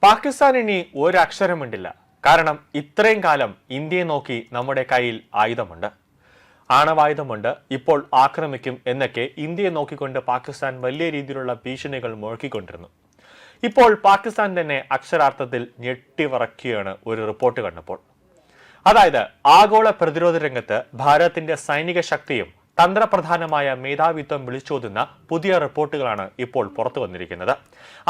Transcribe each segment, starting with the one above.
പാകിസ്ഥാൻ ഇനി ഒരക്ഷരമുണ്ടില്ല. കാരണം ഇത്രയും കാലം ഇന്ത്യയെ നോക്കി നമ്മുടെ കയ്യിൽ ആയുധമുണ്ട്, ആണവായുധമുണ്ട്, ഇപ്പോൾ ആക്രമിക്കും എന്നൊക്കെ ഇന്ത്യയെ നോക്കിക്കൊണ്ട് പാകിസ്ഥാൻ വലിയ രീതിയിലുള്ള ഭീഷണികൾ മുഴക്കിക്കൊണ്ടിരുന്നു. ഇപ്പോൾ പാകിസ്ഥാൻ തന്നെ അക്ഷരാർത്ഥത്തിൽ ഞെട്ടിവിറക്കുകയാണ് ഒരു റിപ്പോർട്ട് കണ്ടപ്പോൾ. അതായത് ആഗോള പ്രതിരോധ രംഗത്ത് ഭാരതത്തിന്റെ സൈനിക ശക്തിയും തന്ത്രപ്രധാനമായ മേധാവിത്വം വിളിച്ചോതുന്ന പുതിയ റിപ്പോർട്ടുകളാണ് ഇപ്പോൾ പുറത്തു വന്നിരിക്കുന്നത്.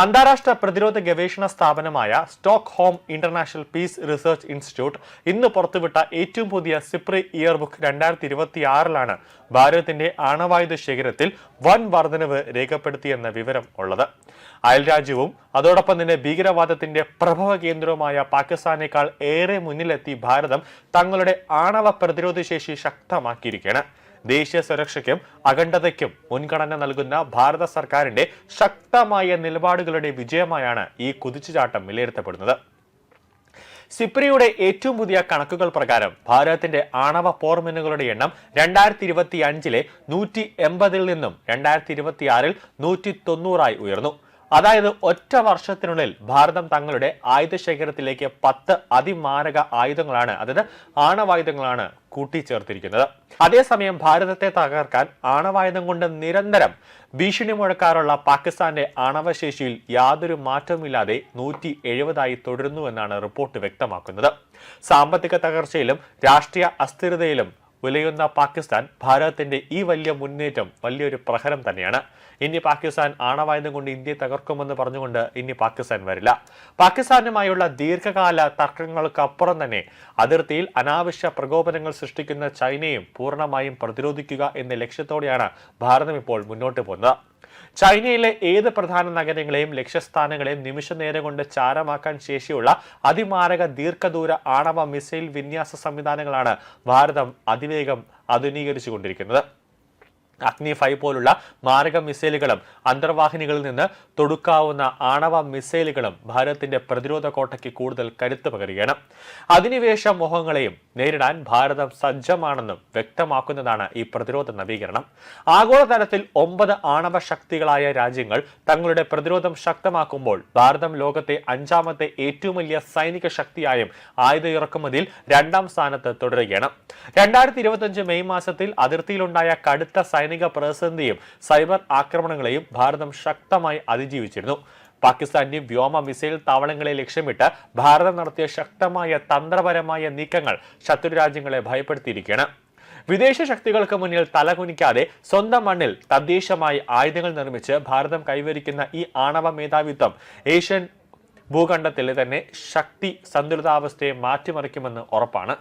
അന്താരാഷ്ട്ര പ്രതിരോധ ഗവേഷണ സ്ഥാപനമായ Stockholm International Peace Research Institute ഇന്ന് പുറത്തുവിട്ട ഏറ്റവും പുതിയ സിപ്രി ഇയർ ബുക്ക് 2026 ഭാരതത്തിന്റെ ആണവായുധ ശേഖരത്തിൽ വൻ വർധനവ് രേഖപ്പെടുത്തിയെന്ന വിവരം ഉള്ളത്. അയൽരാജ്യവും അതോടൊപ്പം തന്നെ ഭീകരവാദത്തിന്റെ പ്രഭവ കേന്ദ്രവുമായ പാകിസ്ഥാനേക്കാൾ ഏറെ മുന്നിലെത്തി ഭാരതം തങ്ങളുടെ ആണവ പ്രതിരോധ ശേഷി ശക്തമാക്കിയിരിക്കുകയാണ്. ദേശീയ സുരക്ഷയ്ക്കും അഖണ്ഡതയ്ക്കും മുൻഗണന നൽകുന്ന ഭാരത സർക്കാരിന്റെ ശക്തമായ നിലപാടുകളുടെ വിജയമായാണ് ഈ കുതിച്ചുചാട്ടം വിലയിരുത്തപ്പെടുന്നത്. സിപ്രിയുടെ ഏറ്റവും പുതിയ കണക്കുകൾ പ്രകാരം ഭാരതത്തിന്റെ ആണവ പോർമിനുകളുടെ എണ്ണം 2025 180 നിന്നും 2026 190 ഉയർന്നു. അതായത് ഒറ്റ വർഷത്തിനുള്ളിൽ ഭാരതം തങ്ങളുടെ ആയുധ ശേഖരത്തിലേക്ക് 10 അതിമാരക ആയുധങ്ങളാണ്, അതായത് ആണവായുധങ്ങളാണ് കൂട്ടിച്ചേർത്തിരിക്കുന്നത്. അതേസമയം ഭാരതത്തെ തകർക്കാൻ ആണവായുധം കൊണ്ട് നിരന്തരം ഭീഷണി മുഴക്കാറുള്ള പാകിസ്ഥാന്റെ ആണവശേഷിയിൽ യാതൊരു മാറ്റവുമില്ലാതെ 170 തുടരുന്നുവെന്നാണ് റിപ്പോർട്ട് വ്യക്തമാക്കുന്നത്. സാമ്പത്തിക തകർച്ചയിലും രാഷ്ട്രീയ അസ്ഥിരതയിലും ഉലയുന്ന പാകിസ്ഥാൻ ഭാരതത്തിന്റെ ഈ വലിയ മുന്നേറ്റം വലിയൊരു പ്രഹരം തന്നെയാണ്. ഇനി പാകിസ്ഥാൻ ആണവായുധം കൊണ്ട് ഇന്ത്യയെ തകർക്കുമെന്ന് പറഞ്ഞുകൊണ്ട് ഇനി പാകിസ്ഥാൻ വരില്ല. പാകിസ്ഥാനുമായുള്ള ദീർഘകാല തർക്കങ്ങൾക്കപ്പുറം തന്നെ അതിർത്തിയിൽ അനാവശ്യ പ്രകോപനങ്ങൾ സൃഷ്ടിക്കുന്ന ചൈനയും പൂർണ്ണമായും പ്രതിരോധിക്കുക എന്ന ലക്ഷ്യത്തോടെയാണ് ഭാരതം ഇപ്പോൾ മുന്നോട്ട് പോകുന്നത്. ചൈനയിലെ ഏത് പ്രധാന നഗരങ്ങളെയും ലക്ഷ്യസ്ഥാനങ്ങളെയും നിമിഷ നേരം കൊണ്ട് ചാരമാക്കാൻ ശേഷിയുള്ള അതിമാരക ദീർഘദൂര ആണവ മിസൈൽ വിന്യാസ സംവിധാനങ്ങളാണ് ഭാരതം അതിവേഗം ആധുനീകരിച്ചുകൊണ്ടിരിക്കുന്നത്. അഗ്നി 5 പോലുള്ള മാരക മിസൈലുകളും അന്തർവാഹിനികളിൽ നിന്ന് തൊടുക്കാവുന്ന ആണവ മിസൈലുകളും ഭാരതത്തിന്റെ പ്രതിരോധ കോട്ടയ്ക്ക് കൂടുതൽ കരുത്ത് പകരുകയാണ്. അധിനിവേശ മോഹങ്ങളെയും നേരിടാൻ ഭാരതം സജ്ജമാണെന്നും വ്യക്തമാക്കുന്നതാണ് ഈ പ്രതിരോധ നവീകരണം. ആഗോളതലത്തിൽ 9 ആണവ ശക്തികളായ രാജ്യങ്ങൾ തങ്ങളുടെ പ്രതിരോധം ശക്തമാക്കുമ്പോൾ ഭാരതം ലോകത്തെ 5ാമത്തെ ഏറ്റവും വലിയ സൈനിക ശക്തിയായും ആയുധ ഇറക്കുമതിയിൽ 2ാം സ്ഥാനത്ത് തുടരുകയാണ്. 2025 മെയ് മാസത്തിൽ അതിർത്തിയിലുണ്ടായ കടുത്ത സൈനിക പ്രതിസന്ധിയും സൈബർ ആക്രമണങ്ങളെയും ഭാരതം ശക്തമായി അതിജീവിച്ചിരുന്നു. പാകിസ്ഥാന്റെ വ്യോമ മിസൈൽ താവളങ്ങളെ ലക്ഷ്യമിട്ട് ഭാരതം നടത്തിയ ശക്തമായ തന്ത്രപരമായ നീക്കങ്ങൾ ശത്രു രാജ്യങ്ങളെ ഭയപ്പെടുത്തിയിരിക്കുകയാണ്. വിദേശ ശക്തികൾക്ക് മുന്നിൽ തലകുനിക്കാതെ സ്വന്തം മണ്ണിൽ തദ്ദേശമായി ആയുധങ്ങൾ നിർമ്മിച്ച് ഭാരതം കൈവരിക്കുന്ന ഈ ആണവ മേധാവിത്വം ഏഷ്യൻ ഭൂഖണ്ഡത്തിലെ തന്നെ ശക്തി സന്തുലിതാവസ്ഥയെ മാറ്റിമറിക്കുമെന്ന് ഉറപ്പാണ്.